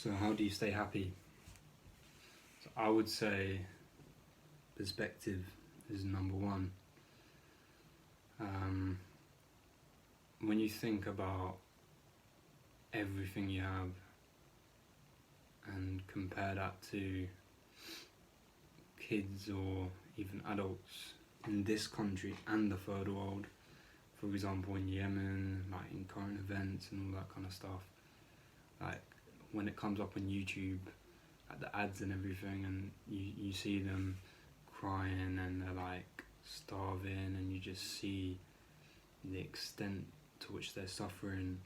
So how do you stay happy? So I would say perspective is number one. When you think about everything you have and compare that to kids or even adults in this country and the third world, for example in Yemen, like in current events and all that kind of stuff, like when it comes up on YouTube, like the ads and everything, and you see them crying and they're like starving, and you just see the extent to which they're suffering.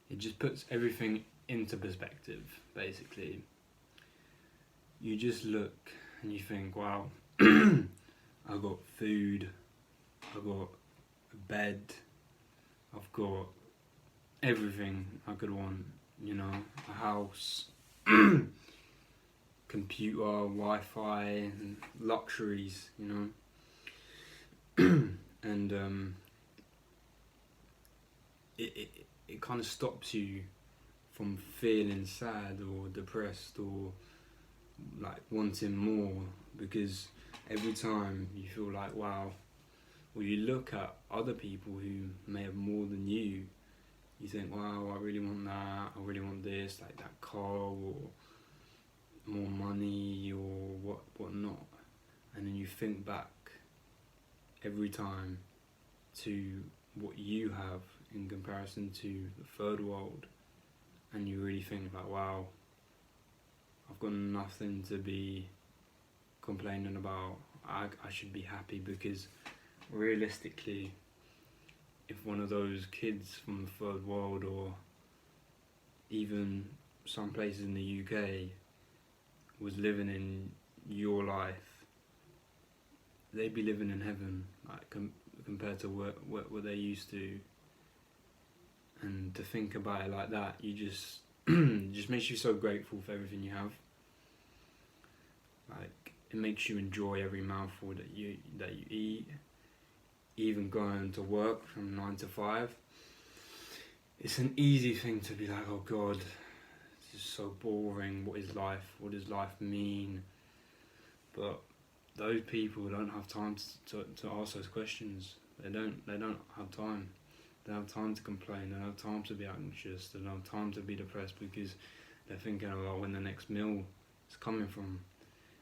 It just puts everything into perspective, basically. You just look and you think, wow, I've got food, I've got a bed, I've got everything I could want, a house, computer, Wi-Fi, and luxuries, and it kind of stops you from feeling sad or depressed or like wanting more, because every time you feel like wow, or you look at other people who may have more than you think, wow, I really want that, I really want this, like that car or more money or whatnot, and then you think back every time to what you have in comparison to the third world, and you really think like, wow, I've got nothing to be complaining about. I should be happy, because realistically, if one of those kids from the third world, or even some places in the UK, was living in your life, they'd be living in heaven, like compared to what they're used to. And to think about it like that, you just it just makes you so grateful for everything you have. Like, it makes you enjoy every mouthful that you eat. Even going to work from 9 to 5, it's an easy thing to be like, oh God, this is so boring. What is life? What does life mean? But those people don't have time to ask those questions. They don't have time. They don't have time to complain. They don't have time to be anxious. They don't have time to be depressed, because they're thinking about when the next meal is coming from.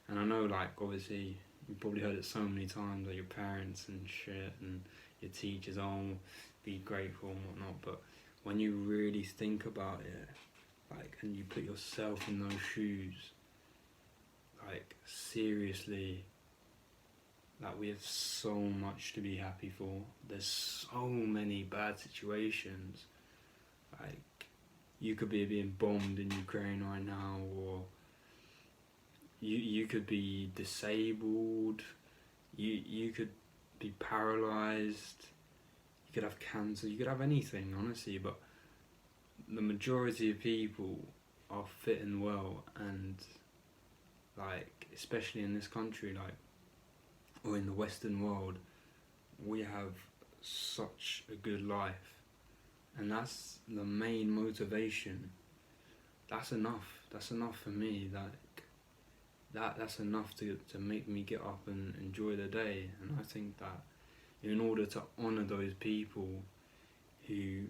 And I know, like, obviously, you've probably heard it so many times, like your parents and shit and your teachers, oh, be grateful and whatnot. But when you really think about it, like, and you put yourself in those shoes, like, seriously, like, we have so much to be happy for. There's so many bad situations. Like, you could be being bombed in Ukraine right now, or you could be disabled, you could be paralyzed, you could have cancer, you could have anything, honestly. But the majority of people are fit and well, and like, especially in this country, like, or in the Western world, we have such a good life, and that's the main motivation. That's enough for me. That's enough to make me get up and enjoy the day. And I think that in order to honour those people who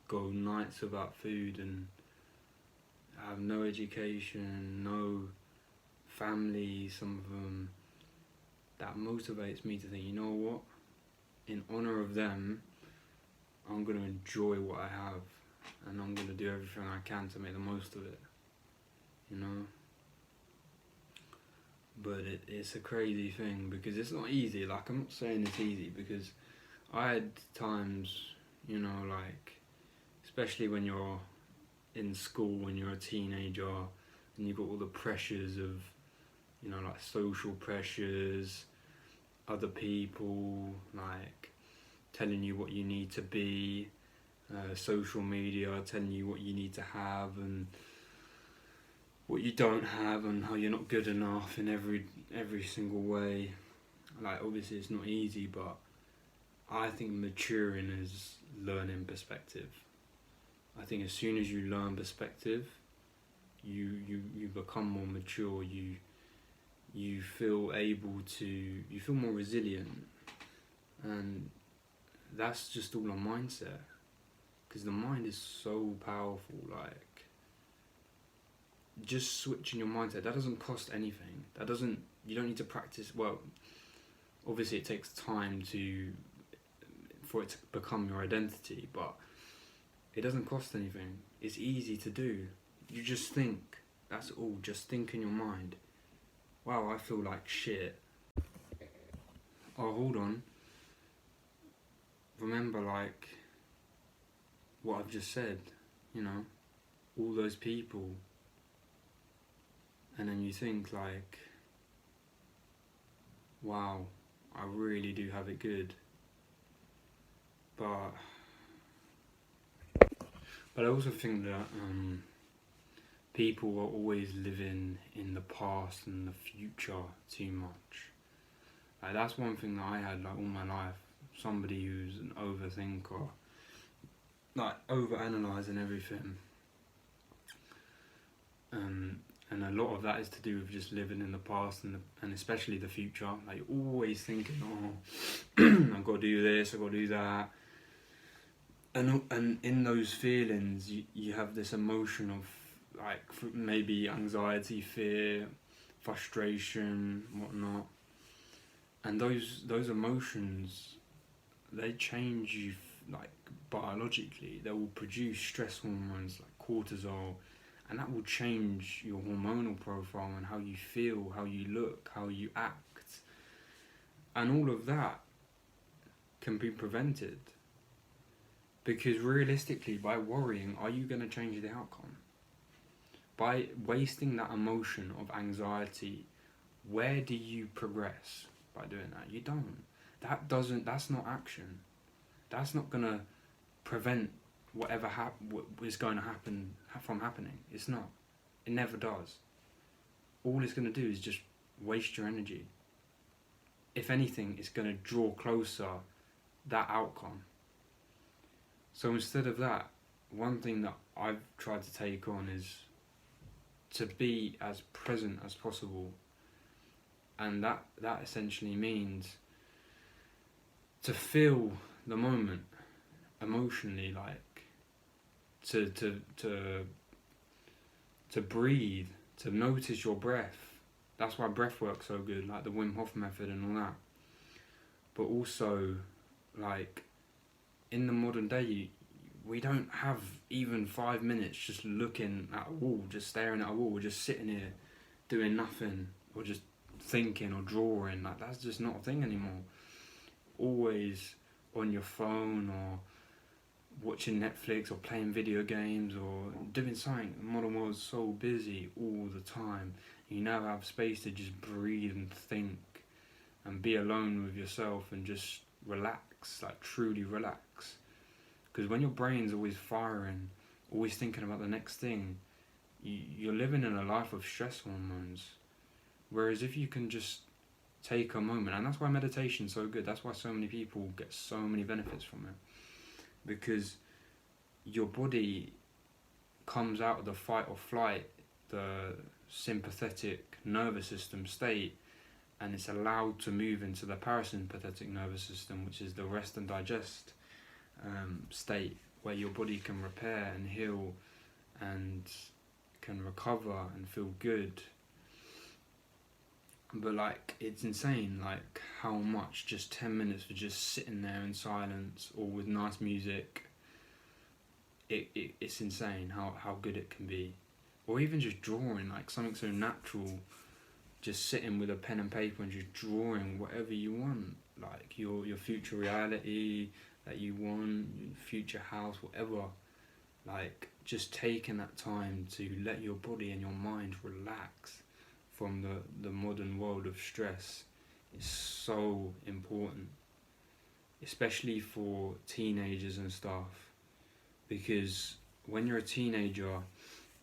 go nights without food and have no education, no family, some of them, that motivates me to think, you know what, in honour of them, I'm going to enjoy what I have, and I'm going to do everything I can to make the most of it, But it's a crazy thing, because it's not easy. Like, I'm not saying it's easy, because I had times, like, especially when you're in school, when you're a teenager, and you've got all the pressures of, like social pressures, other people, like, telling you what you need to be, social media telling you what you need to have and what you don't have, and how you're not good enough in every single way. Like, obviously it's not easy, but I think maturing is learning perspective. I think as soon as you learn perspective, you become more mature, you feel able to, you feel more resilient, and that's just all a mindset, because the mind is so powerful. Like, just switching your mindset, that doesn't cost anything. You don't need to practice. Well, obviously it takes time for it to become your identity, but it doesn't cost anything. It's easy to do. You just think, that's all. Just think in your mind, wow, I feel like shit. Oh, hold on. Remember, like, what I've just said, all those people. And then you think, like, wow, I really do have it good. But I also think that people are always living in the past and the future too much. Like, that's one thing that I had, like, all my life. Somebody who's an overthinker, like, overanalyzing everything. And a lot of that is to do with just living in the past and especially the future. Like, you're always thinking, oh, I've got to do this, I've got to do that. And in those feelings, you have this emotion of, like, maybe anxiety, fear, frustration, whatnot. And those emotions, they change you, like, biologically. They will produce stress hormones like cortisol, and that will change your hormonal profile and how you feel, how you look, how you act. And all of that can be prevented. Because realistically, by worrying, are you going to change the outcome? By wasting that emotion of anxiety, where do you progress by doing that? You don't. That's not action. That's not going to prevent whatever is going to happen from happening. It's not. It never does. All it's going to do is just waste your energy. If anything, it's going to draw closer that outcome. So instead of that, one thing that I've tried to take on is to be as present as possible. And that essentially means to feel the moment emotionally, like to breathe, to notice your breath. That's why breath work's so good, like the Wim Hof method and all that. But also, like, in the modern day, we don't have even 5 minutes just looking at a wall, just staring at a wall, or just sitting here doing nothing, or just thinking or drawing. Like, that's just not a thing anymore. Always on your phone or watching Netflix or playing video games or doing something. The modern world's so busy all the time. You never have space to just breathe and think and be alone with yourself and just relax, like truly relax. Because when your brain's always firing, always thinking about the next thing, you're living in a life of stress hormones. Whereas if you can just take a moment, and that's why meditation's so good, that's why so many people get so many benefits from it. Because your body comes out of the fight or flight, the sympathetic nervous system state, and it's allowed to move into the parasympathetic nervous system, which is the rest and digest state, where your body can repair and heal and can recover and feel good. But, like, it's insane, like, how much just 10 minutes for just sitting there in silence or with nice music, it's insane how good it can be. Or even just drawing, like something so natural, just sitting with a pen and paper and just drawing whatever you want, like your future reality that you want, your future house, whatever. Like, just taking that time to let your body and your mind relax from the modern world of stress is so important, especially for teenagers and stuff, because when you're a teenager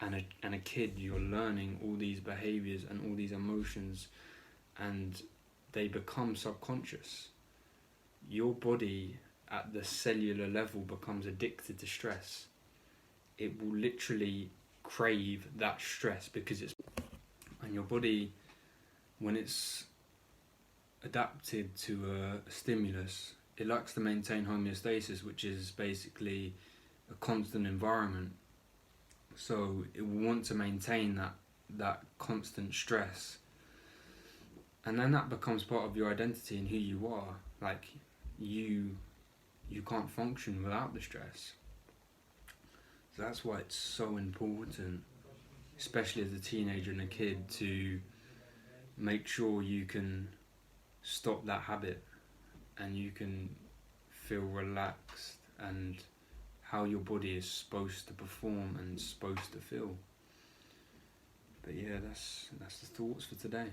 and a kid, you're learning all these behaviours and all these emotions, and they become subconscious. Your body at the cellular level becomes addicted to stress. It will literally crave that stress because it's, and your body, when it's adapted to a stimulus, it likes to maintain homeostasis, which is basically a constant environment. So it will want to maintain that constant stress, and then that becomes part of your identity and who you are. Like you can't function without the stress. So that's why it's so important, especially as a teenager and a kid, to make sure you can stop that habit and you can feel relaxed and how your body is supposed to perform and supposed to feel. But yeah, that's the thoughts for today.